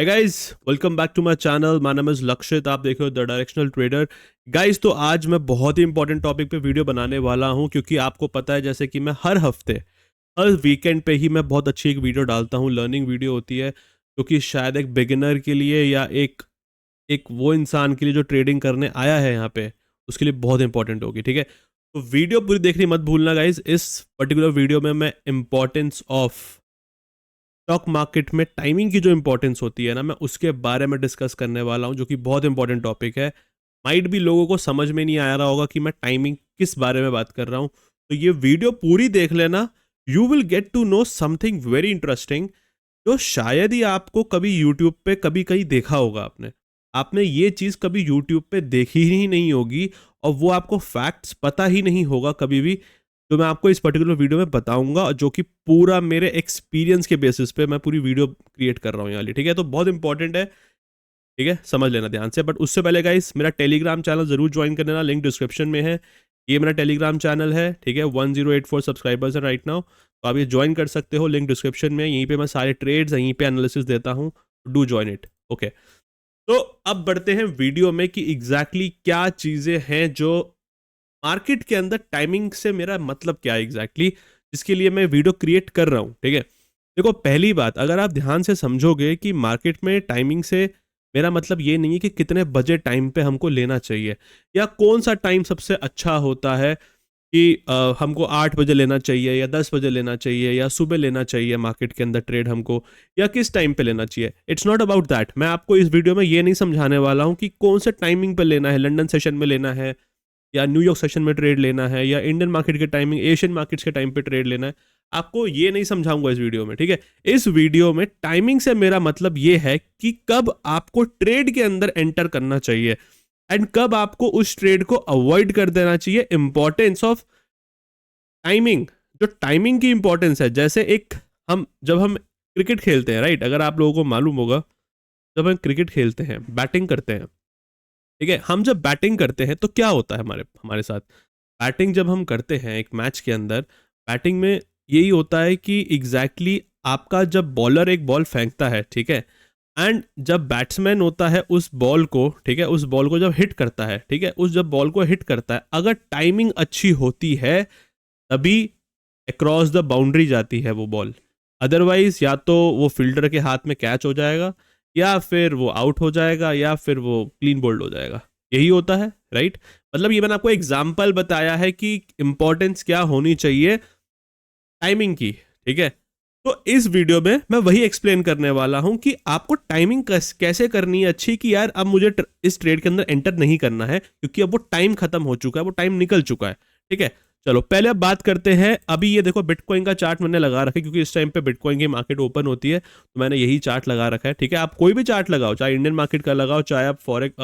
Hi guys, welcome back to my channel. My name is Lakshit. आप देख रहे हो द डायरेक्शनल ट्रेडर। गाइस, तो आज मैं बहुत ही इंपॉर्टेंट टॉपिक पे वीडियो बनाने वाला हूं, क्योंकि आपको पता है जैसे कि मैं हर हफ्ते, हर वीकेंड पे ही मैं बहुत अच्छी एक वीडियो डालता हूं। लर्निंग वीडियो होती है, क्योंकि शायद एक बिगिनर के लिए या एक एक वो इंसान के लिए जो ट्रेडिंग करने आया है यहाँ पे, उसके लिए बहुत इंपॉर्टेंट होगी। ठीक है, तो वीडियो पूरी देखनी मत भूलना गाइस। इस पर्टिकुलर वीडियो में मैं इंपॉर्टेंस ऑफ स्टॉक मार्केट में टाइमिंग की जो इंपॉर्टेंस होती है ना, मैं उसके बारे में डिस्कस करने वाला हूं, जो कि बहुत इंपॉर्टेंट टॉपिक है। माइट भी लोगों को समझ में नहीं आ रहा होगा कि मैं टाइमिंग किस बारे में बात कर रहा हूं, तो ये वीडियो पूरी देख लेना। You will get to know something very interesting, जो शायद ही आपको कभी यूट्यूब पे कभी कहीं देखा होगा। आपने आपने ये चीज़ कभी यूट्यूब पे देखी ही नहीं होगी, और वो आपको फैक्ट्स पता ही नहीं होगा कभी भी। तो मैं आपको इस पर्टिकुलर वीडियो में बताऊंगा, जो कि पूरा मेरे एक्सपीरियंस के बेसिस पे मैं पूरी वीडियो क्रिएट कर रहा हूँ यहाँ। ठीक है, तो बहुत इंपॉर्टेंट है। ठीक है, समझ लेना ध्यान से। बट उससे पहले गाइस, मेरा टेलीग्राम चैनल जरूर ज्वाइन कर लेना, लिंक डिस्क्रिप्शन में है। ये मेरा टेलीग्राम चैनल है। ठीक है, 1084 सब्सक्राइबर्स है राइट नाउ, तो आप ये ज्वाइन कर सकते हो, लिंक डिस्क्रिप्शन में। यहीं पे मैं सारे ट्रेड्स, यहीं पे एनालिसिस देता हूँ। Do join it. ओके, तो अब बढ़ते हैं वीडियो में कि एग्जैक्टली क्या चीज़ें हैं जो मार्केट के अंदर टाइमिंग से मेरा मतलब क्या है एग्जैक्टली, जिसके लिए मैं वीडियो क्रिएट कर रहा हूँ। ठीक है, देखो पहली बात, अगर आप ध्यान से समझोगे कि मार्केट में टाइमिंग से मेरा मतलब ये नहीं है कि कितने बजे टाइम पे हमको लेना चाहिए, या कौन सा टाइम सबसे अच्छा होता है कि हमको 8 बजे लेना चाहिए या 10 बजे लेना चाहिए या सुबह लेना चाहिए मार्केट के अंदर ट्रेड हमको, या किस टाइम पे लेना चाहिए। It's not about that. मैं आपको इस वीडियो में ये नहीं समझाने वाला हूँ कि कौन से टाइमिंग पे लेना है, लंदन सेशन में लेना है या न्यूयॉर्क सेशन में ट्रेड लेना है, या इंडियन मार्केट के टाइमिंग, एशियन मार्केट्स के टाइम पे ट्रेड लेना है। आपको ये नहीं समझाऊंगा इस वीडियो में। ठीक है, इस वीडियो में टाइमिंग से मेरा मतलब ये है कि कब आपको ट्रेड के अंदर एंटर करना चाहिए एंड कब आपको उस ट्रेड को अवॉइड कर देना चाहिए। इंपॉर्टेंस ऑफ टाइमिंग, जो टाइमिंग की इंपॉर्टेंस है, जैसे एक जब हम क्रिकेट खेलते हैं राइट, अगर आप लोगों को मालूम होगा, जब हम क्रिकेट खेलते हैं, बैटिंग करते हैं, ठीक है, हम जब बैटिंग करते हैं तो क्या होता है हमारे हमारे साथ। बैटिंग जब हम करते हैं एक मैच के अंदर, बैटिंग में यही होता है कि एग्जैक्टली exactly आपका जब बॉलर एक बॉल फेंकता है, ठीक है, एंड जब बैट्समैन होता है उस बॉल को, ठीक है, उस बॉल को जब हिट करता है, ठीक है, उस जब बॉल को हिट करता है, अगर टाइमिंग अच्छी होती है तभी अक्रॉस द बाउंड्री जाती है वो बॉल। अदरवाइज या तो वो फील्डर के हाथ में कैच हो जाएगा, या फिर वो आउट हो जाएगा, या फिर वो क्लीन बोल्ड हो जाएगा। यही होता है राइट। मतलब ये मैंने आपको एग्जाम्पल बताया है कि इंपॉर्टेंस क्या होनी चाहिए टाइमिंग की। ठीक है, तो इस वीडियो में मैं वही एक्सप्लेन करने वाला हूं कि आपको टाइमिंग कैसे करनी है अच्छी, कि यार अब मुझे इस ट्रेड के अंदर एंटर नहीं करना है, क्योंकि अब वो टाइम खत्म हो चुका है, वो टाइम निकल चुका है। ठीक है, चलो पहले अब बात करते हैं। अभी ये देखो बिटकॉइन का चार्ट मैंने लगा रखा है, क्योंकि इस टाइम पे बिटकॉइन की मार्केट ओपन होती है, तो मैंने यही चार्ट लगा रखा है। ठीक है, आप कोई भी चार्ट लगाओ, चाहे इंडियन मार्केट का लगाओ, चाहे आप फॉरेक्स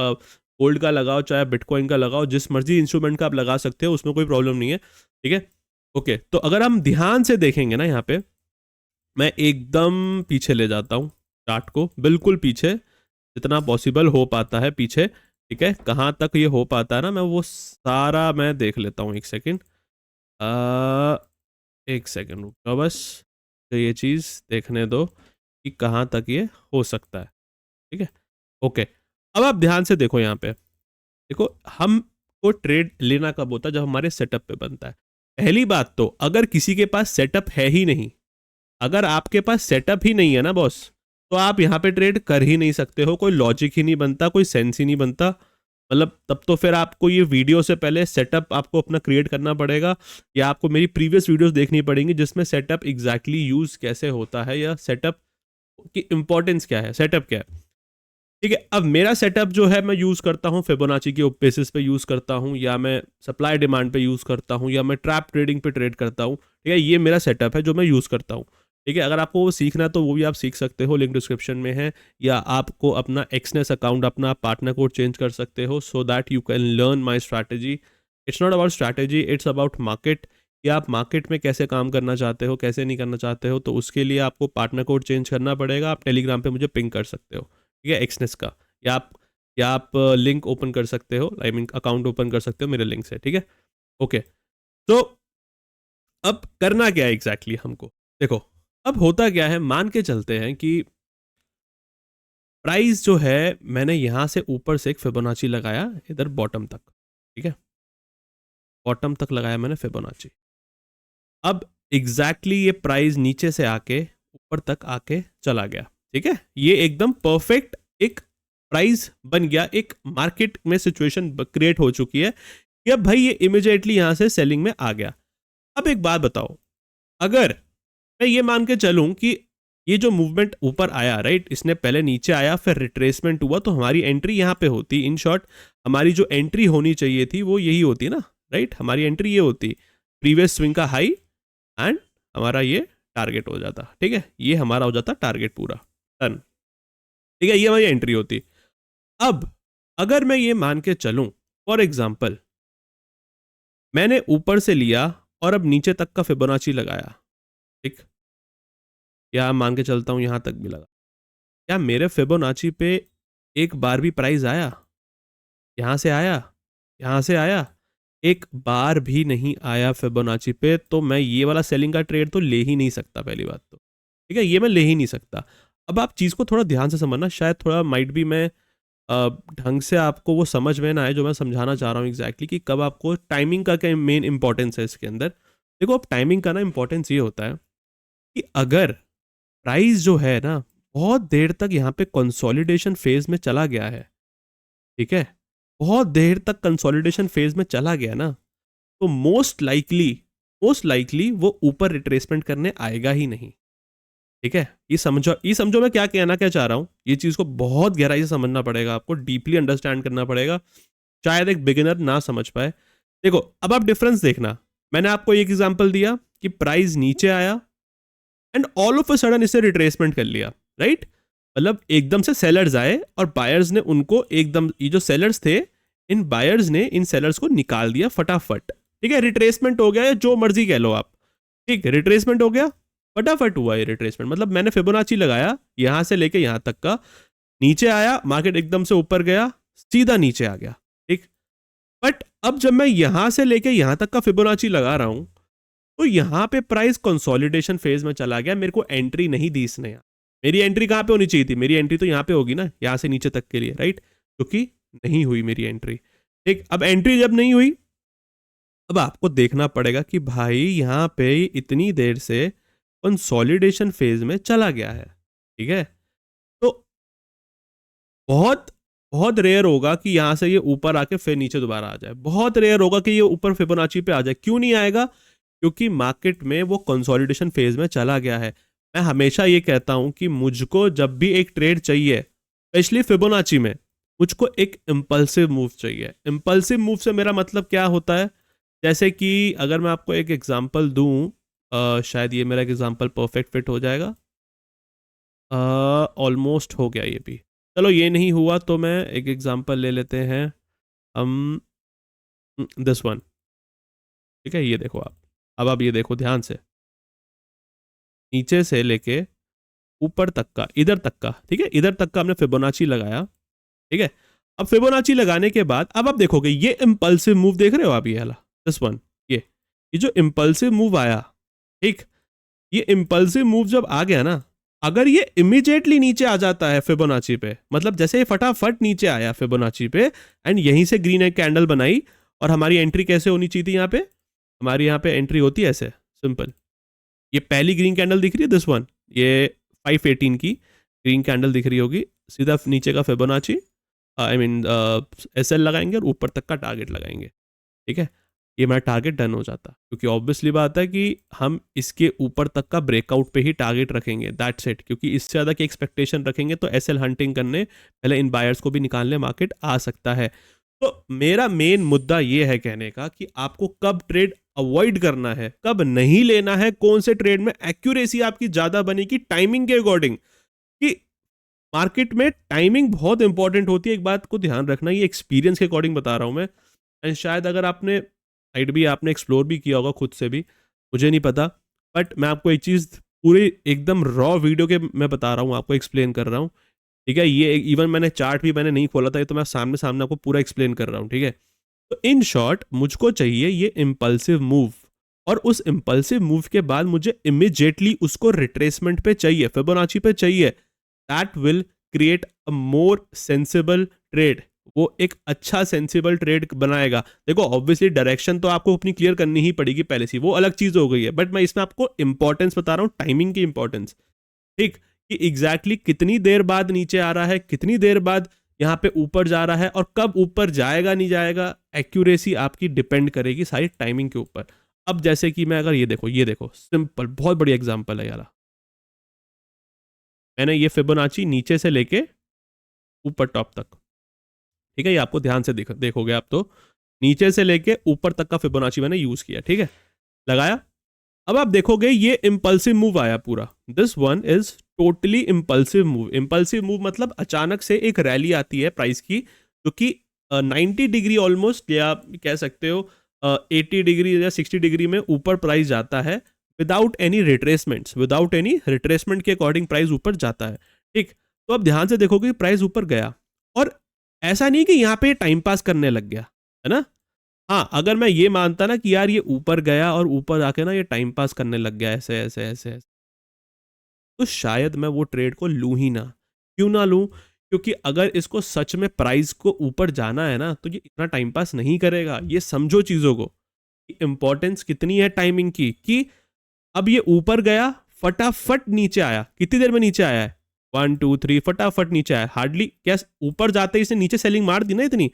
गोल्ड का लगाओ, चाहे बिटकॉइन का लगाओ, जिस मर्जी इंस्ट्रूमेंट का आप लगा सकते हो, उसमें कोई प्रॉब्लम नहीं है। ठीक है, ओके, तो अगर हम ध्यान से देखेंगे ना, यहाँ पे मैं एकदम पीछे ले जाता हूँ चार्ट को, बिल्कुल पीछे, जितना पॉसिबल हो पाता है पीछे। ठीक है, कहाँ तक ये हो पाता है ना, मैं वो सारा मैं देख लेता हूँ। एक सेकेंड, एक सेकेंड रुको बस, तो ये चीज़ देखने दो कि कहाँ तक ये हो सकता है। ठीक है, ओके, अब आप ध्यान से देखो यहाँ पे। देखो, हमको ट्रेड लेना कब होता है, जब हमारे सेटअप पे बनता है। पहली बात तो, अगर किसी के पास सेटअप है ही नहीं, अगर आपके पास सेटअप ही नहीं है ना बॉस, तो आप यहाँ पे ट्रेड कर ही नहीं सकते हो। कोई लॉजिक ही नहीं बनता, कोई सेंस ही नहीं बनता। मतलब तब तो फिर आपको ये वीडियो से पहले सेटअप आपको अपना क्रिएट करना पड़ेगा, या आपको मेरी प्रीवियस वीडियोस देखनी पड़ेंगी, जिसमें सेटअप एग्जैक्टली यूज कैसे होता है, या सेटअप की इंपॉर्टेंस क्या है, सेटअप क्या है। ठीक है, अब मेरा सेटअप जो है, मैं यूज़ करता हूँ फिबोनाची के बेसिस पे यूज़ करता हूँ, या मैं सप्लाई डिमांड पे यूज़ करता हूँ, या मैं ट्रैप ट्रेडिंग पे ट्रेड करता हूँ। ठीक है, ये मेरा सेटअप है जो मैं यूज़ करता हूँ। ठीक है, अगर आपको वो सीखना है तो वो भी आप सीख सकते हो, लिंक डिस्क्रिप्शन में है। या आपको अपना एक्सनेस अकाउंट, अपना पार्टनर कोड चेंज कर सकते हो, so that you can learn my strategy. It's not about strategy, it's about market, कि आप मार्केट में कैसे काम करना चाहते हो, कैसे नहीं करना चाहते हो। तो उसके लिए आपको पार्टनर कोड चेंज करना पड़ेगा। आप टेलीग्राम पे मुझे पिंग कर सकते हो, ठीक है, एक्सनेस का, या आप लिंक ओपन कर सकते हो, आई मीन अकाउंट ओपन कर सकते हो मेरे लिंक से। ठीक है, ओके, तो अब करना क्या है एग्जैक्टली हमको। देखो, अब होता क्या है, मान के चलते हैं कि प्राइस जो है मैंने यहाँ से ऊपर से एक फिबोनाची लगाया इधर बॉटम तक, ठीक है, बॉटम तक लगाया मैंने फिबोनाची। अब एग्जैक्टली ये प्राइस नीचे से आके ऊपर तक आके चला गया, ठीक है, ये एकदम परफेक्ट एक प्राइस बन गया, एक मार्केट में सिचुएशन क्रिएट हो चुकी है कि अब भाई ये इमीडिएटली यहां से सेलिंग में आ गया। अब एक बात बताओ, अगर मैं ये मान के चलूं कि ये जो मूवमेंट ऊपर आया, राइट, इसने पहले नीचे आया फिर रिट्रेसमेंट हुआ, तो हमारी एंट्री यहां पे होती, इन शॉर्ट हमारी जो एंट्री होनी चाहिए थी वो यही होती ना, राइट, हमारी एंट्री ये होती, प्रीवियस स्विंग का हाई एंड हमारा ये टारगेट हो जाता, ठीक है, ये हमारा हो जाता टारगेट पूरा टर्न, ठीक है, ये हमारी एंट्री होती। अब अगर मैं ये मान के चलूं फॉर एग्जांपल मैंने ऊपर से लिया और अब नीचे तक का फिबोनाची लगाया, ठीक, या मान के चलता हूं यहां तक भी लगा, क्या मेरे फिबोनाची पे एक बार भी प्राइस आया, यहां से आया, यहां से आया, एक बार भी नहीं आया फिबोनाची पे, तो मैं ये वाला सेलिंग का ट्रेड तो ले ही नहीं सकता, पहली बात तो, ठीक है, ये मैं ले ही नहीं सकता। अब आप चीज़ को थोड़ा ध्यान से समझना, शायद थोड़ा माइट भी मैं ढंग से आपको वो समझ में ना आए जो मैं समझाना चाह रहा हूँ एग्जैक्टली कि कब आपको टाइमिंग का क्या मेन इंपॉर्टेंस है इसके अंदर। देखो, अब टाइमिंग का ना इंपॉर्टेंस ये होता है कि अगर प्राइस जो है ना बहुत देर तक यहाँ पे कंसोलिडेशन फेज में चला गया है, ठीक है, बहुत देर तक कंसोलिडेशन फेज में चला गया ना, तो मोस्ट लाइकली वो ऊपर रिट्रेसमेंट करने आएगा ही नहीं, ठीक है, ये समझो मैं क्या कहना क्या चाह रहा हूं, ये चीज को बहुत गहराई से समझना पड़ेगा, आपको डीपली अंडरस्टैंड करना पड़ेगा, शायद एक बिगिनर ना समझ पाए। देखो, अब आप डिफरेंस देखना, मैंने आपको एक एग्जांपल दिया कि प्राइस नीचे आया and all of a sudden इसे रिट्रेसमेंट कर लिया, राइट, मतलब एकदम से सेलर्स आए और बायर्स ने उनको एकदम, ये जो सेलर्स थे इन बायर्स ने इन सेलर्स को निकाल दिया फटाफट, ठीक है, रिट्रेसमेंट हो गया या जो मर्जी कह लो आप, ठीक, रिट्रेसमेंट हो गया, फटाफट हुआ ये रिट्रेसमेंट, मतलब मैंने फिबोनाची लगाया यहां से लेके यहां तक का, नीचे आया, मार्केट एकदम से ऊपर गया, सीधा नीचे आ गया, ठीक, बट अब जब मैं यहां से लेके यहां तक का फिबोनाची लगा रहा हूं तो यहां पे प्राइस कंसोलिडेशन फेज में चला गया, मेरे को एंट्री नहीं दी इसने, मेरी एंट्री कहां पे होनी चाहिए थी, मेरी एंट्री तो यहां पे होगी ना, यहां से नीचे तक के लिए, राइट, क्योंकि नहीं हुई मेरी एंट्री, ठीक, अब एंट्री जब नहीं हुई, अब आपको देखना पड़ेगा कि भाई यहां पे इतनी देर से कंसोलिडेशन फेज में चला गया है, ठीक है, तो बहुत बहुत रेयर होगा कि यहां से ये ऊपर आके फिर नीचे दोबारा आ जाए, बहुत रेयर होगा कि ये ऊपर फिबोनाची पे आ जाए, क्यों नहीं आएगा, क्योंकि मार्केट में वो कंसोलिडेशन फेज में चला गया है। मैं हमेशा ये कहता हूं कि मुझको जब भी एक ट्रेड चाहिए, स्पेशली फिबोनाची में, मुझको एक इम्पल्सिव मूव चाहिए। इम्पल्सिव मूव से मेरा मतलब क्या होता है, जैसे कि अगर मैं आपको एक एग्जांपल दूं, शायद ये मेरा एग्जांपल परफेक्ट फिट हो जाएगा, ऑलमोस्ट हो गया ये भी, चलो ये नहीं हुआ तो मैं एक एग्जांपल ले लेते हैं हम, दिस वन, ठीक है, ये देखो आप, अब आप ये देखो ध्यान से, नीचे से लेके ऊपर तक का, इधर तक का, ठीक है, इधर तक का हमने फिबोनाची लगाया, ठीक है, अब फिबोनाची लगाने के बाद अब आप देखोगे ये इम्पल्सिव मूव देख रहे हो आप, ये वाला दिस वन, ये जो इम्पल्सिव मूव आया, ठीक, ये इम्पल्सिव मूव जब आ गया ना, अगर ये इमीडिएटली नीचे आ जाता है फिबोनाची पे, मतलब जैसे ये फटाफट नीचे आया फिबोनाची पे एंड यहीं से ग्रीन एक कैंडल बनाई, और हमारी एंट्री कैसे होनी चाहिए थी, यहाँ पे हमारी यहाँ पे एंट्री होती है ऐसे सिंपल, ये पहली ग्रीन कैंडल दिख रही है दिस वन, ये 518 की ग्रीन कैंडल दिख रही होगी, सीधा नीचे का फिबोनाची, आई मीन एसएल लगाएंगे और ऊपर तक का टारगेट लगाएंगे, ठीक है, ये मेरा टारगेट डन हो जाता, क्योंकि ऑब्वियसली बात है कि हम इसके ऊपर तक का ब्रेकआउट पे ही टारगेट रखेंगे, दैट्स इट, क्योंकि इससे ज़्यादा की एक्सपेक्टेशन रखेंगे तो एसएल हंटिंग करने पहले इन बायर्स को भी निकालने मार्केट आ सकता है। तो मेरा मेन मुद्दा ये है कहने का कि आपको कब ट्रेड अवॉइड करना है, कब नहीं लेना है, कौन से ट्रेड में एक्यूरेसी आपकी ज़्यादा बनेगी टाइमिंग के अकॉर्डिंग, कि मार्केट में टाइमिंग बहुत इंपॉर्टेंट होती है, एक बात को ध्यान रखना, ये एक्सपीरियंस के अकॉर्डिंग बता रहा हूँ मैं, एंड शायद अगर आपने साइड भी आपने एक्सप्लोर भी किया होगा खुद से भी, मुझे नहीं पता, बट मैं आपको एक चीज़ पूरी एकदम रॉ वीडियो के मैं बता रहा हूँ, आपको एक्सप्लेन कर रहा हूँ, ठीक है, ये इवन मैंने चार्ट भी मैंने नहीं खोला था, ये तो मैं सामने सामने आपको पूरा एक्सप्लेन कर रहा हूँ, ठीक है, तो इन शॉर्ट मुझको चाहिए ये इम्पल्सिव मूव, और उस इम्पल्सिव मूव के बाद मुझे इमिजिएटली उसको रिट्रेसमेंट पे चाहिए, फिबोनाची पे चाहिए, that will create a more sensible trade, वो एक अच्छा सेंसिबल ट्रेड बनाएगा। देखो ऑब्वियसली डायरेक्शन तो आपको अपनी क्लियर करनी ही पड़ेगी पहले से, वो अलग चीज हो गई है, बट मैं इसमें आपको इंपॉर्टेंस बता रहा हूँ, टाइमिंग की इंपॉर्टेंस, ठीक, कि एग्जैक्टली कितनी देर बाद नीचे आ रहा है, कितनी देर बाद यहाँ पे ऊपर जा रहा है, और कब ऊपर जाएगा नहीं जाएगा, एक्यूरेसी आपकी डिपेंड करेगी सारी टाइमिंग के ऊपर। अब जैसे कि मैं अगर ये देखो सिंपल बहुत बड़ी एग्जांपल है यार, मैंने ये फिबोनाची नीचे से लेके ऊपर टॉप तक, ठीक है, ये आपको ध्यान से देखोगे आप तो नीचे से लेके ऊपर तक का फिबोनाची मैंने यूज किया, ठीक है, लगाया। अब आप देखोगे ये इंपल्सिव मूव आया पूरा, this one is totally impulsive move. Impulsive move मतलब अचानक से एक रैली आती है प्राइस की, जो कि 90 डिग्री ऑलमोस्ट, या कह सकते हो 80 डिग्री या 60 डिग्री में ऊपर प्राइस जाता है, without any retracements, without any retracement के अकॉर्डिंग प्राइस ऊपर जाता है, ठीक। तो अब ध्यान से देखोगे प्राइस ऊपर गया, और ऐसा नहीं कि यहाँ पे टाइम पास करने लग गया, है ना। हाँ, अगर मैं ये मानता ना कि यार ये ऊपर गया और ऊपर आके ना ये टाइम पास करने लग गया ऐसे ऐसे ऐसे ऐसे, तो शायद मैं वो ट्रेड को लूं ही ना। क्यों ना लूं? क्योंकि अगर इसको सच में प्राइस को ऊपर जाना है ना, तो ये इतना टाइम पास नहीं करेगा। ये समझो चीजों को, इंपॉर्टेंस कितनी है टाइमिंग की, कि अब ये ऊपर गया, फटाफट नीचे आया, कितनी देर में नीचे आया है, 1 2 3, फटाफट नीचे आया, हार्डली क्या ऊपर जाते ही इसने नीचे सेलिंग मार दी ना इतनी,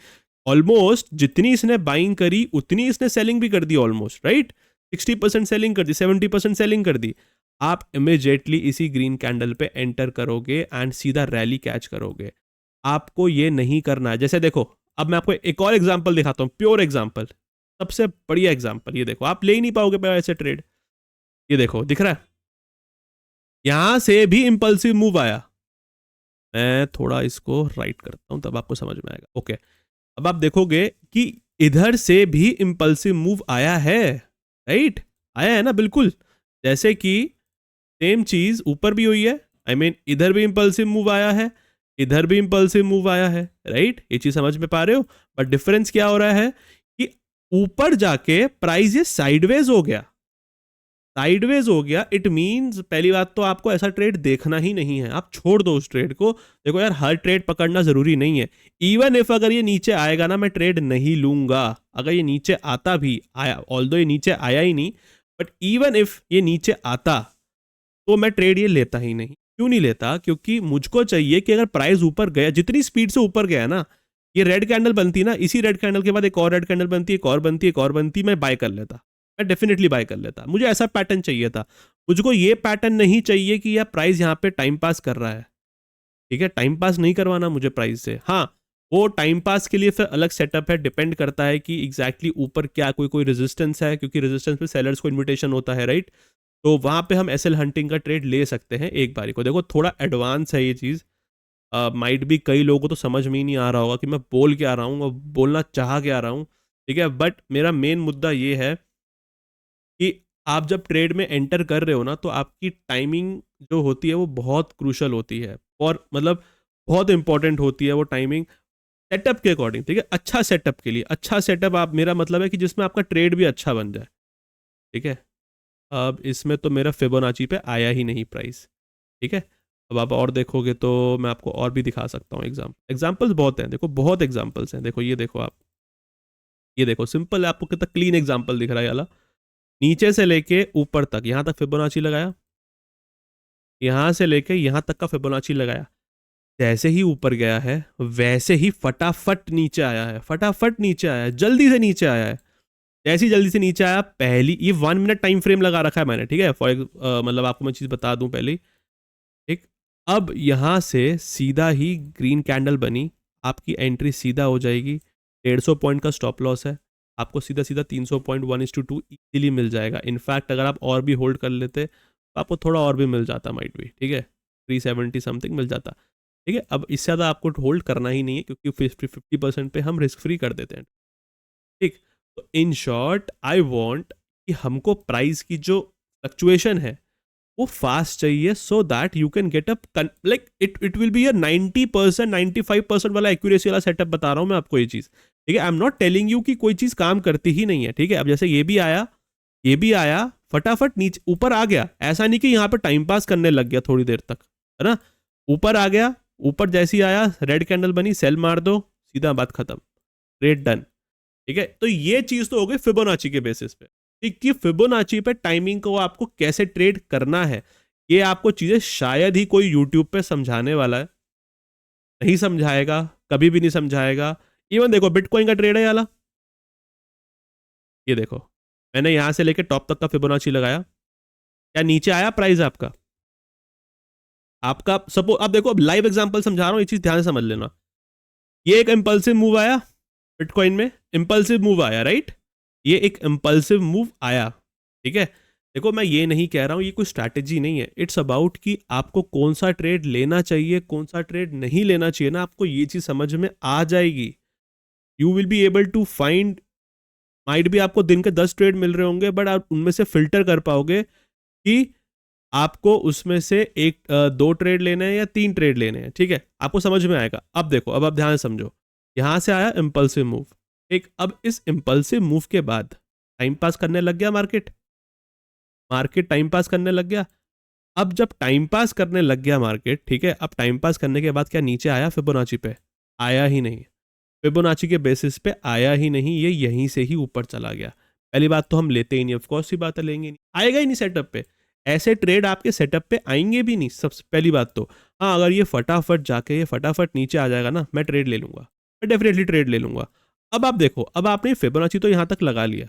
ऑलमोस्ट जितनी इसने बाइंग करी उतनी इसने सेलिंग भी कर दी, ऑलमोस्ट राइट, 60% सेलिंग कर दी, 70% सेलिंग कर दी। आप इमिजिएटली इसी ग्रीन कैंडल पे एंटर करोगे एंड सीधा रैली कैच करोगे। आपको ये नहीं करना है। जैसे देखो, अब मैं आपको एक और एग्जांपल दिखाता हूँ, प्योर एग्जांपल, सबसे बढ़िया एग्जांपल। ये देखो, आप ले ही नहीं पाओगे ऐसे ट्रेड। ये देखो, दिख रहा है, यहां से भी इंपल्सिव मूव आया। मैं थोड़ा इसको राइट करता हूं, तब आपको समझ में आएगा। ओके, अब आप देखोगे कि इधर से भी इंपल्सिव मूव आया है, राइट, आया है ना, बिल्कुल जैसे कि सेम चीज ऊपर भी हुई है। आई मीन इधर भी इंपल्सिव मूव आया है, इधर भी इंपल्सिव मूव आया है, राइट, ये चीज समझ में पा रहे हो। बट डिफरेंस क्या हो रहा है कि ऊपर जाके प्राइस ये साइडवेज हो गया, साइडवेज हो गया। इट मींस पहली बात तो आपको ऐसा ट्रेड देखना ही नहीं है, आप छोड़ दो उस ट्रेड को। देखो यार, हर ट्रेड पकड़ना जरूरी नहीं है। इवन इफ अगर ये नीचे आएगा ना, मैं ट्रेड नहीं लूंगा। अगर ये नीचे आता भी आया, ऑल्दो ये नीचे आया ही नहीं, बट इवन इफ ये नीचे आता तो मैं ट्रेड ये लेता ही नहीं। क्यों नहीं लेता? क्योंकि मुझको चाहिए कि अगर प्राइस ऊपर गया, जितनी स्पीड से ऊपर गया ना, ये रेड कैंडल बनती ना, इसी रेड कैंडल के बाद एक और रेड कैंडल बनती, एक और बनती, एक और बनती, मैं बाय कर लेता, मैं डेफिनेटली बाय कर लेता। मुझे ऐसा पैटर्न चाहिए था। मुझको ये पैटर्न नहीं चाहिए कि यार प्राइस यहाँ पे टाइम पास कर रहा है, ठीक है, टाइम पास नहीं करवाना मुझे प्राइस से। हाँ, वो टाइम पास के लिए फिर अलग सेटअप है, डिपेंड करता है कि एग्जैक्टली ऊपर क्या कोई रेजिस्टेंस है, क्योंकि रेजिस्टेंस पे सेलर्स को इन्विटेशन होता है, राइट। तो वहां पे हम एसएल हंटिंग का ट्रेड ले सकते हैं एक बारी को। देखो थोड़ा एडवांस है ये चीज़, माइट भी कई लोगों को तो समझ में ही नहीं आ रहा होगा कि मैं बोल क्या रहा हूँ और बोलना चाह क्या रहा हूँ, ठीक है। बट मेरा मेन मुद्दा ये है कि आप जब ट्रेड में एंटर कर रहे हो ना, तो आपकी टाइमिंग जो होती है वो बहुत क्रूशल होती है, और मतलब बहुत इंपॉर्टेंट होती है वो टाइमिंग सेटअप के अकॉर्डिंग, ठीक है। अच्छा सेटअप के लिए, अच्छा सेटअप आप, मेरा मतलब है कि जिसमें आपका ट्रेड भी अच्छा बन जाए, ठीक है। अब इसमें तो मेरा फिबोनाची पे आया ही नहीं प्राइस, ठीक है। अब आप और देखोगे तो मैं आपको और भी दिखा सकता हूँ एग्जाम्पल्स बहुत हैं, देखो बहुत एग्जाम्पल्स हैं। देखो ये देखो आप, ये देखो सिंपल है, आपको कितना क्लीन एग्जाम्पल दिख रहा है वाला। नीचे से लेके ऊपर तक, यहाँ तक फिबोनाची लगाया, यहाँ से लेके यहाँ तक का फिबोनाची लगाया। जैसे ही ऊपर गया है वैसे ही फटाफट नीचे आया है, फटाफट नीचे आया है, जल्दी से नीचे आया है। जैसे ही जल्दी से नीचे आया, पहली ये 1 मिनट टाइम फ्रेम लगा रखा है मैंने, ठीक है, फॉर मतलब आपको मैं चीज़ बता दूं पहले, ठीक। अब यहाँ से सीधा ही ग्रीन कैंडल बनी, आपकी एंट्री सीधा हो जाएगी। 150 पॉइंट का स्टॉप लॉस है, आपको सीधा सीधा 300 पॉइंट 1:2 इजीली मिल जाएगा। इनफैक्ट अगर आप और भी होल्ड कर लेते तो आपको थोड़ा और भी मिल जाता, माइट भी, ठीक है, 370 समथिंग मिल जाता, ठीक है। अब इससे ज़्यादा आपको होल्ड करना ही नहीं है, क्योंकि 50% पे हम रिस्क फ्री कर देते हैं, ठीक। तो इन शॉर्ट आई वांट कि हमको प्राइस की जो फ्लक्चुएशन है वो फास्ट चाहिए, so that you can get up, like it will be a 90% 95% वाला एक्यूरेसी वाला सेटअप बता रहा हूं मैं आपको ये चीज, ठीक है। I am not telling you कि कोई चीज काम करती ही नहीं है, ठीक है। अब जैसे ये भी आया, ये भी आया, फटाफट नीचे ऊपर आ गया, ऐसा नहीं कि यहाँ पे टाइम पास करने लग गया थोड़ी देर तक, है ना। ऊपर आ गया, ऊपर जैसी आया रेड कैंडल बनी, सेल मार दो, सीधा बात खत्म, ट्रेड डन। ठीक है, तो ये चीज तो हो गई फिबोनाची के बेसिस पे। ठीक, कि फिबोनाची पे टाइमिंग को आपको कैसे ट्रेड करना है, ये आपको चीजें शायद ही कोई यूट्यूब पे समझाने वाला है, नहीं समझाएगा, कभी भी नहीं समझाएगा। इवन देखो बिटकॉइन का ट्रेड है वाला, ये देखो मैंने यहां से लेकर टॉप तक का फिबोनाची लगाया, क्या नीचे आया प्राइस आपका? आपका सपोज, अब देखो अब लाइव एग्जांपल समझा रहा हूं, ये चीज ध्यान से समझ लेना। ये एक इंपल्सिव मूव आया बिटकॉइन में, इंपल्सिव मूव आया, राइट? ये एक इंपल्सिव मूव आया, ठीक है। देखो मैं ये नहीं कह रहा हूं, ये कोई स्ट्रैटेजी नहीं है, इट्स अबाउट कि आपको कौन सा ट्रेड लेना चाहिए, कौन सा ट्रेड नहीं लेना चाहिए ना, आपको ये चीज समझ में आ जाएगी। You will be able to find, might भी आपको दिन के 10 ट्रेड मिल रहे होंगे, बट आप उनमें से फिल्टर कर पाओगे कि आपको उसमें से एक दो ट्रेड लेने हैं या 3 ट्रेड लेने हैं, ठीक है, आपको समझ में आएगा। अब देखो, अब आप ध्यान से समझो, यहां से आया इंपल्सिव मूव, एक, अब इस इंपल्सिव मूव के बाद टाइम पास करने लग गया मार्केट, मार्केट टाइम पास करने लग गया। अब जब टाइम पास करने लग गया मार्केट, ठीक है, अब टाइम पास करने के बाद क्या नीचे आया फिबोनाची पे? आया ही नहीं, फिबोनाची के बेसिस पे आया ही नहीं, ये यहीं से ही ऊपर चला गया। पहली बात तो हम लेते ही नहीं, ऑफ कोर्स ही बात है, लेंगे नहीं, आएगा ही नहीं सेटअप पे, ऐसे ट्रेड आपके सेटअप पे आएंगे भी नहीं, सबसे पहली बात तो। हाँ, अगर ये फटाफट जाके ये फटाफट नीचे आ जाएगा ना, मैं ट्रेड ले लूंगा, मैं डेफिनेटली ट्रेड ले लूंगा। अब आप देखो, अब आपने फिबोनाची तो यहां तक लगा लिया,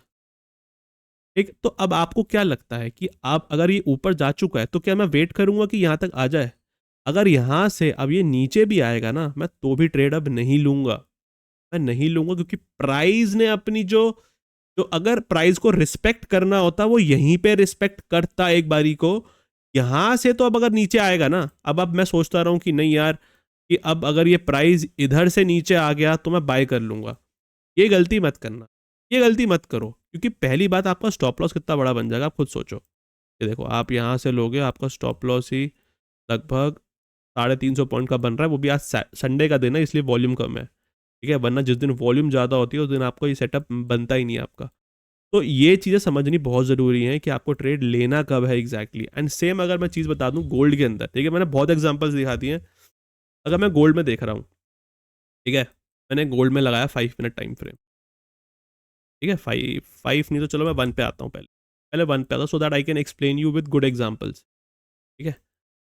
ठीक, तो अब आपको क्या लगता है कि आप, अगर ये ऊपर जा चुका है तो क्या मैं वेट करूंगा कि यहां तक आ जाए? अगर यहां से अब ये नीचे भी आएगा ना, मैं तो भी ट्रेड अब नहीं लूंगा, मैं नहीं लूंगा, क्योंकि प्राइस ने अपनी जो जो अगर प्राइस को रिस्पेक्ट करना होता वो यहीं पे रिस्पेक्ट करता एक बारी को। यहां से तो अब अगर नीचे आएगा ना, अब मैं सोचता रहा हूं कि नहीं यार, कि अब अगर ये प्राइस इधर से नीचे आ गया तो मैं बाय कर लूंगा, ये गलती मत करना, ये गलती मत करो, क्योंकि पहली बात आपका स्टॉप लॉस कितना बड़ा बन जाएगा आप खुद सोचो। ये देखो, आप यहां से लोगे, आपका स्टॉप लॉस ही लगभग 350 पॉइंट का बन रहा है, वो भी आज संडे का दिन है इसलिए वॉल्यूम कम है, ठीक है, वरना जिस दिन वॉल्यूम ज़्यादा होती है उस दिन आपको ये सेटअप बनता ही नहीं है आपका। तो ये चीज़ें समझनी बहुत ज़रूरी है कि आपको ट्रेड लेना कब है एग्जैक्टली। एंड सेम अगर मैं चीज़ बता दूं गोल्ड के अंदर, ठीक है, मैंने बहुत एग्जांपल्स दिखा दिए हैं। अगर मैं गोल्ड में देख रहा हूँ, ठीक है, मैंने गोल्ड में लगाया 5 मिनट टाइम फ्रेम, ठीक है, 5 नहीं तो चलो मैं 1 पे आता हूँ, पहले पहले 1 पे आता हूँ, so that I can explain you with good examples, ठीक है।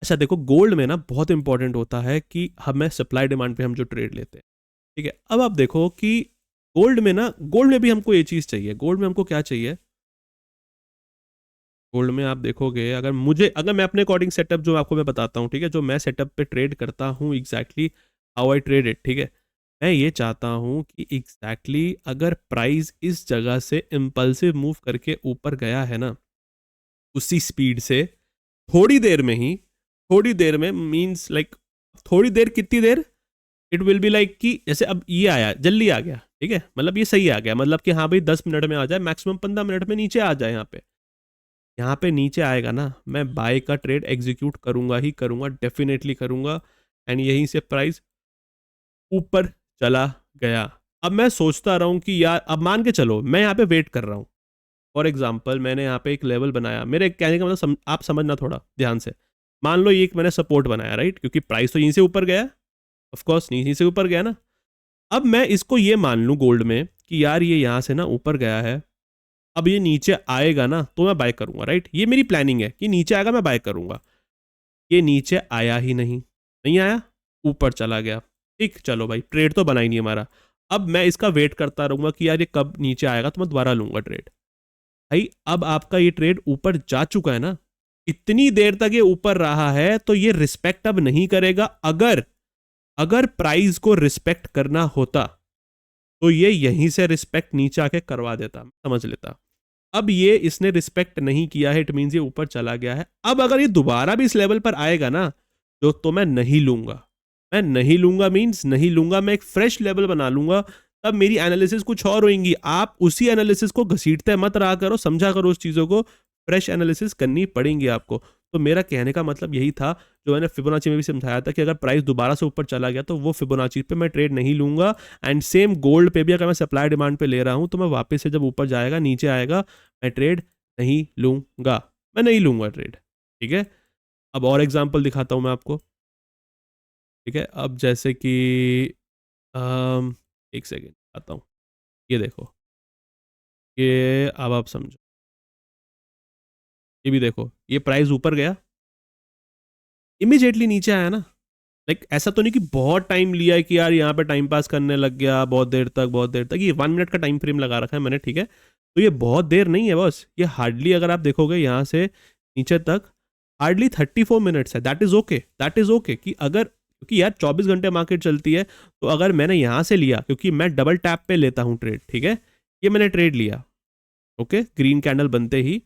अच्छा देखो, गोल्ड में ना बहुत इंपॉर्टेंट होता है कि हमें सप्लाई डिमांड पे हम जो ट्रेड लेते हैं, ठीक है। अब आप देखो कि गोल्ड में ना, गोल्ड में भी हमको ये चीज़ चाहिए, गोल्ड में हमको क्या चाहिए, गोल्ड में आप देखोगे, अगर मैं अपने अकॉर्डिंग सेटअप जो आपको मैं बताता हूँ, ठीक है, जो मैं सेटअप पे ट्रेड करता हूँ exactly how I trade it, ठीक है, मैं ये चाहता हूँ कि एग्जैक्टली अगर प्राइस इस जगह से इम्पल्सिव मूव करके ऊपर गया है ना, उसी स्पीड से थोड़ी देर में ही, थोड़ी देर में मीन्स लाइक, थोड़ी देर कितनी देर, इट विल बी लाइक कि जैसे अब ये आया, जल्दी आ गया, ठीक है, मतलब ये सही आ गया, मतलब कि हाँ भाई 10 मिनट में आ जाए, मैक्सिमम 15 मिनट में नीचे आ जाए, यहाँ पे नीचे आएगा ना, मैं बाय का ट्रेड एग्जीक्यूट करूंगा ही करूंगा, डेफिनेटली करूंगा। एंड यहीं से प्राइस ऊपर चला गया। अब मैं सोचता रहा हूँ कि यार, अब मान के चलो मैं यहाँ पे वेट कर रहा हूँ, फॉर एग्जाम्पल मैंने यहाँ पे एक लेवल बनाया, मेरे कहने का मतलब आप समझना थोड़ा ध्यान से, मान लो ये एक मैंने सपोर्ट बनाया, राइट, क्योंकि प्राइस तो यहीं से ऊपर गया, ऑफकोर्स यहीं से ऊपर गया ना। अब मैं इसको ये मान लूँ गोल्ड में कि यार ये यहाँ से ना ऊपर गया है, अब ये नीचे आएगा ना तो मैं बाय करूंगा, राइट, ये मेरी प्लानिंग है कि नीचे आएगा मैं बाय करूंगा। ये नीचे आया ही नहीं, नहीं आया, ऊपर चला गया, ठीक, चलो भाई ट्रेड तो बना ही नहीं हमारा। अब मैं इसका वेट करता रहूंगा कि यार ये कब नीचे आएगा तो मैं दोबारा लूंगा ट्रेड। भाई अब आपका ये ट्रेड ऊपर जा चुका है ना, इतनी देर तक ये ऊपर रहा है तो ये रिस्पेक्ट अब नहीं करेगा। अगर अगर प्राइस को रिस्पेक्ट करना होता तो ये यहीं से रिस्पेक्ट नीचे आके करवा देता, समझ लेता। अब ये इसने रिस्पेक्ट नहीं किया है, इट मींस ये ऊपर चला गया है। अब अगर ये दोबारा भी इस लेवल पर आएगा ना, तो मैं नहीं लूंगा, मैं नहीं लूंगा मींस नहीं लूंगा, मैं एक फ्रेश लेवल बना लूंगा, तब मेरी एनालिसिस कुछ और होंगी। आप उसी एनालिसिस को घसीटते मत रहा करो, समझा करो उस चीज़ों को, फ्रेश एनालिसिस करनी पड़ेंगी आपको। तो मेरा कहने का मतलब यही था, जो मैंने फिबोनाची में भी समझाया था, कि अगर प्राइस दोबारा से ऊपर चला गया तो वो फिबोनाची पे मैं ट्रेड नहीं लूंगा। एंड सेम गोल्ड पे भी अगर मैं सप्लाई डिमांड पे ले रहा हूं तो मैं वापस से जब ऊपर जाएगा नीचे आएगा, मैं ट्रेड नहीं लूंगा, मैं नहीं लूंगा ट्रेड, ठीक है। अब और एग्जांपल दिखाता हूं मैं आपको, ठीक है, अब जैसे कि एक सेकेंड आता हूँ, ये देखो, ये अब आप समझो, ये भी देखो, ये प्राइस ऊपर गया, इमीडिएटली नीचे आया ना। लाइक ऐसा तो नहीं कि बहुत टाइम लिया है कि यार यहाँ पे टाइम पास करने लग गया बहुत देर तक, बहुत देर तक। ये 1 मिनट का टाइम फ्रेम लगा रखा है मैंने, ठीक है, तो ये बहुत देर नहीं है बॉस। ये हार्डली अगर आप देखोगे यहाँ से नीचे तक हार्डली 34 मिनट्स है। That is okay, that is okay. कि अगर, क्योंकि यार 24 घंटे मार्केट चलती है, तो अगर मैंने यहाँ से लिया, क्योंकि मैं डबल टैप पे लेता हूँ ट्रेड, ठीक है, ये मैंने ट्रेड लिया, ओके, ग्रीन कैंडल बनते ही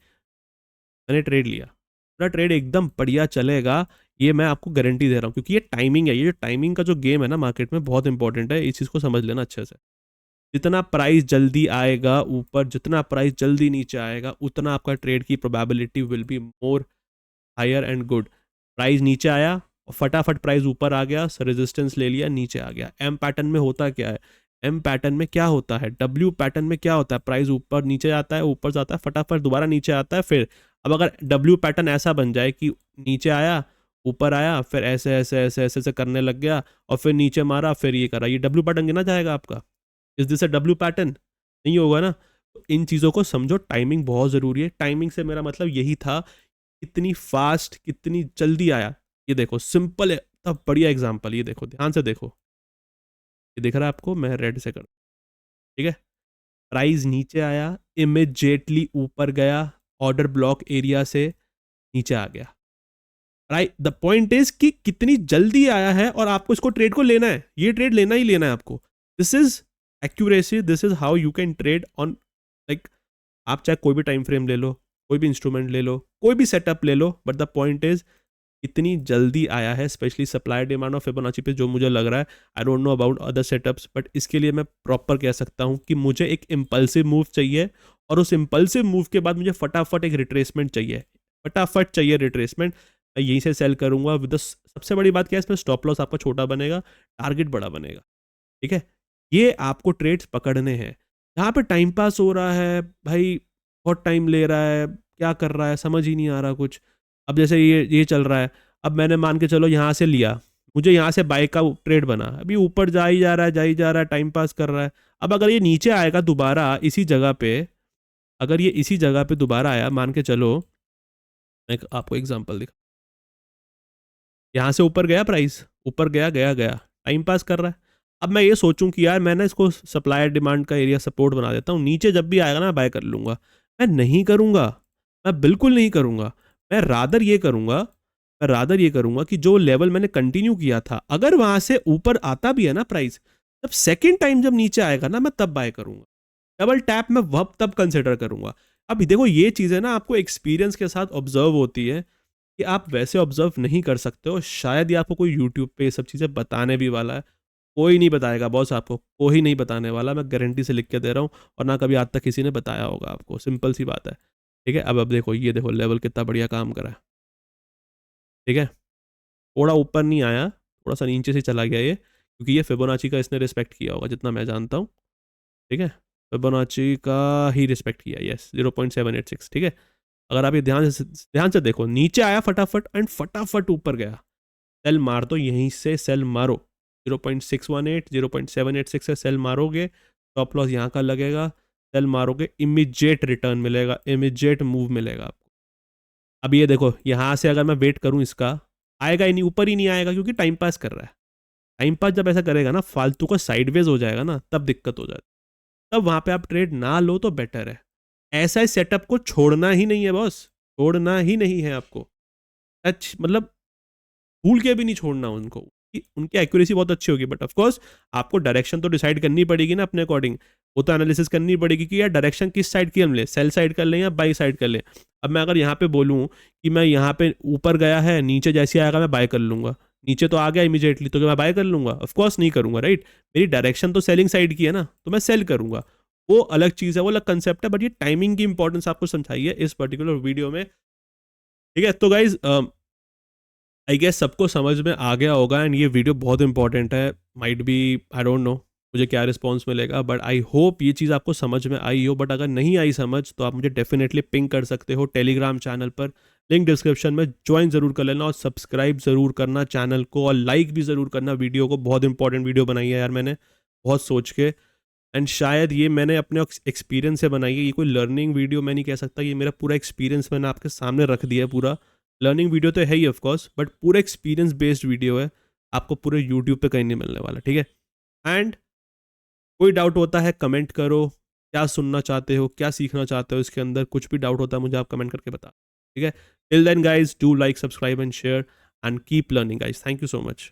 मैंने ट्रेड लिया, पूरा ट्रेड एकदम बढ़िया चलेगा, ये मैं आपको गारंटी दे रहा हूँ। क्योंकि ये टाइमिंग है, ये जो टाइमिंग का जो गेम है ना मार्केट में, बहुत इंपॉर्टेंट है, इस चीज़ को समझ लेना अच्छे से। जितना प्राइस जल्दी आएगा ऊपर, जितना प्राइस जल्दी नीचे आएगा, उतना आपका ट्रेड की probability will be more higher and good. Price नीचे आया और फटाफट प्राइस ऊपर आ गया, रेजिस्टेंस ले लिया, नीचे आ गया। एम पैटर्न में होता क्या है, एम पैटर्न में क्या होता है, डब्ल्यू पैटर्न में क्या होता है, प्राइस ऊपर नीचे जाता है, ऊपर जाता है, फटाफट दोबारा नीचे आता है। फिर अब अगर डब्ल्यू पैटर्न ऐसा बन जाए कि नीचे आया, ऊपर आया, फिर ऐसे ऐसे ऐसे ऐसे ऐसे करने लग गया, और फिर नीचे मारा, फिर ये करा, ये डब्ल्यू पैटर्न गिना जाएगा आपका? इस दिस अ डब्ल्यू पैटर्न? नहीं होगा ना। तो इन चीज़ों को समझो, टाइमिंग बहुत ज़रूरी है। टाइमिंग से मेरा मतलब यही था, कितनी फास्ट, कितनी जल्दी आया। ये देखो, सिंपल है, तब बढ़िया एग्जांपल, ये देखो, ध्यान से देखो, ये दिख रहा है आपको, मैं रेड से कर, ठीक है, प्राइस नीचे आया, इमिजिएटली ऊपर गया, ऑर्डर ब्लॉक एरिया से नीचे आ गया। राइट, द पॉइंट इज कि कितनी जल्दी आया है, और आपको इसको ट्रेड को लेना है, ये ट्रेड लेना ही लेना है आपको। This is accuracy, this is how you can trade on, like आप चाहे कोई भी टाइम फ्रेम ले लो, कोई भी इंस्ट्रूमेंट ले लो, कोई भी सेटअप ले लो, बट द पॉइंट इज इतनी जल्दी आया है, specially supply demand of Fibonacci पे, जो मुझे लग रहा है, I don't know about other setups, but इसके लिए मैं प्रॉपर कह सकता हूँ कि मुझे एक इम्पल्सिव मूव चाहिए, और उस इम्पल्सिव मूव के बाद मुझे फटाफट एक रिट्रेसमेंट चाहिए, फटाफट चाहिए रिट्रेसमेंट। मैं यहीं से सेल करूंगा विद, सबसे बड़ी बात क्या है इसमें, स्टॉप लॉस आपका छोटा बनेगा, टारगेट बड़ा बनेगा, ठीक है। ये आपको ट्रेड्स पकड़ने हैं। यहाँ पे टाइम पास हो रहा है भाई, बहुत टाइम ले रहा है, क्या कर रहा है समझ ही नहीं आ रहा कुछ। अब जैसे ये चल रहा है, अब मैंने मान के चलो यहाँ से लिया, मुझे यहाँ से बाय का ट्रेड बना, अभी ऊपर जा ही जा रहा है, जा ही जा रहा है, टाइम पास कर रहा है। अब अगर ये नीचे आएगा दोबारा इसी जगह पे, अगर ये इसी जगह पे दोबारा आया, मान के चलो, मैं आपको एग्जांपल दिखा, यहाँ से ऊपर गया प्राइस, ऊपर गया गया गया, टाइम पास कर रहा है। अब मैं ये सोचूं कि यार मैंने इसको सप्लाई डिमांड का एरिया सपोर्ट बना देता हूँ, नीचे जब भी आएगा ना बाय कर लूंगा, मैं नहीं करूंगा, मैं बिल्कुल नहीं करूंगा। मैं रादर ये करूंगा, मैं रादर ये करूंगा कि जो लेवल मैंने कंटिन्यू किया था, अगर वहां से ऊपर आता भी है ना प्राइस, तब सेकेंड टाइम जब नीचे आएगा ना, मैं तब बाय करूंगा। डबल टैप में वह तब कंसिडर करूंगा। अब देखो, ये चीज़ें ना आपको एक्सपीरियंस के साथ ऑब्जर्व होती है, कि आप वैसे ऑब्जर्व नहीं कर सकते हो। शायद ये आपको कोई यूट्यूब पे ये सब चीज़ें बताने भी वाला है, कोई नहीं बताएगा बॉस, आपको कोई नहीं बताने वाला, मैं गारंटी से लिख के दे रहा हूँ। और ना कभी आज तक किसी ने बताया होगा आपको, सिंपल सी बात है, ठीक है। अब देखो, ये देखो लेवल कितना बढ़िया काम करा है, ठीक है, थोड़ा ऊपर नहीं आया, थोड़ा सा नीचे से चला गया ये, क्योंकि ये फिबोनाची का इसने रिस्पेक्ट किया होगा जितना मैं जानता हूँ, ठीक है, फिबोनाची का ही रिस्पेक्ट किया, यस, 0.786, ठीक है। अगर आप ये ध्यान से देखो, नीचे आया फटाफट, एंड फटाफट ऊपर गया, सेल मार दो, यहीं से सेल मारो, 0.618 0.786 से सेल मारोगे, स्टॉप लॉस यहाँ का लगेगा, सेल मारोगे, इमीडिएट रिटर्न मिलेगा, इमीडिएट मूव मिलेगा आपको। अब ये देखो, यहाँ से अगर मैं वेट करूँ इसका, आएगा ही नहीं, ऊपर ही नहीं आएगा, क्योंकि टाइम पास कर रहा है। टाइम पास जब ऐसा करेगा ना, फालतू का साइडवेज हो जाएगा ना, तब दिक्कत हो जाती है, तब वहाँ पे आप ट्रेड ना लो तो बेटर है। ऐसा सेटअप को छोड़ना ही नहीं है बॉस, छोड़ना ही नहीं है आपको, मतलब भूल के भी नहीं छोड़ना उनको, उनकी एक्यूरेसी बहुत अच्छी होगी, बट ऑफ कोर्स आपको डायरेक्शन तो डिसाइड करनी पड़ेगी ना अपने अकॉर्डिंग। वो तो एनालिसिस करनी पड़ेगी कि यार डायरेक्शन किस साइड की हम ले, सेल साइड कर लें या बाई साइड कर लें। अब मैं अगर यहाँ पे बोलूँ कि मैं यहाँ पे ऊपर गया है, नीचे जैसे आएगा मैं बाय कर लूंगा, नीचे तो आ गया इमीडिएटली, तो क्या मैं बाय कर लूंगा? ऑफ कोर्स नहीं करूंगा, राइट। मेरी डायरेक्शन तो सेलिंग साइड की है ना, तो मैं सेल करूंगा, वो अलग चीज़ है, वो अलग कंसेप्ट है। बट ये टाइमिंग की इंपॉर्टेंस आपको समझाई है इस पर्टिकुलर वीडियो में, ठीक है। तो गाइज आई गेस सबको समझ में आ गया होगा, एंड ये वीडियो बहुत इंपॉर्टेंट है, might be, I don't know मुझे क्या रिस्पॉन्स मिलेगा, बट आई होप ये चीज़ आपको समझ में आई हो। बट अगर नहीं आई समझ, तो आप मुझे डेफिनेटली पिंग कर सकते हो टेलीग्राम चैनल पर, लिंक डिस्क्रिप्शन में, ज्वाइन ज़रूर कर लेना और सब्सक्राइब ज़रूर करना चैनल को, और लाइक भी ज़रूर करना वीडियो को। बहुत इंपॉर्टेंट वीडियो बनाई है यार मैंने, बहुत सोच के, एंड शायद ये मैंने अपने एक्सपीरियंस से बनाई है। ये कोई लर्निंग वीडियो मैं नहीं कह सकता, ये मेरा पूरा एक्सपीरियंस मैंने आपके सामने रख दिया है। पूरा लर्निंग वीडियो तो है ही ऑफकोर्स, बट पूरा एक्सपीरियंस बेस्ड वीडियो है, आपको पूरे यूट्यूब पे कहीं नहीं मिलने वाला, ठीक है। एंड कोई डाउट होता है कमेंट करो, क्या सुनना चाहते हो, क्या सीखना चाहते हो इसके अंदर, कुछ भी डाउट होता है मुझे आप कमेंट करके बता, ठीक है। Till then guys, do like, subscribe and share and keep learning guys. Thank you so much.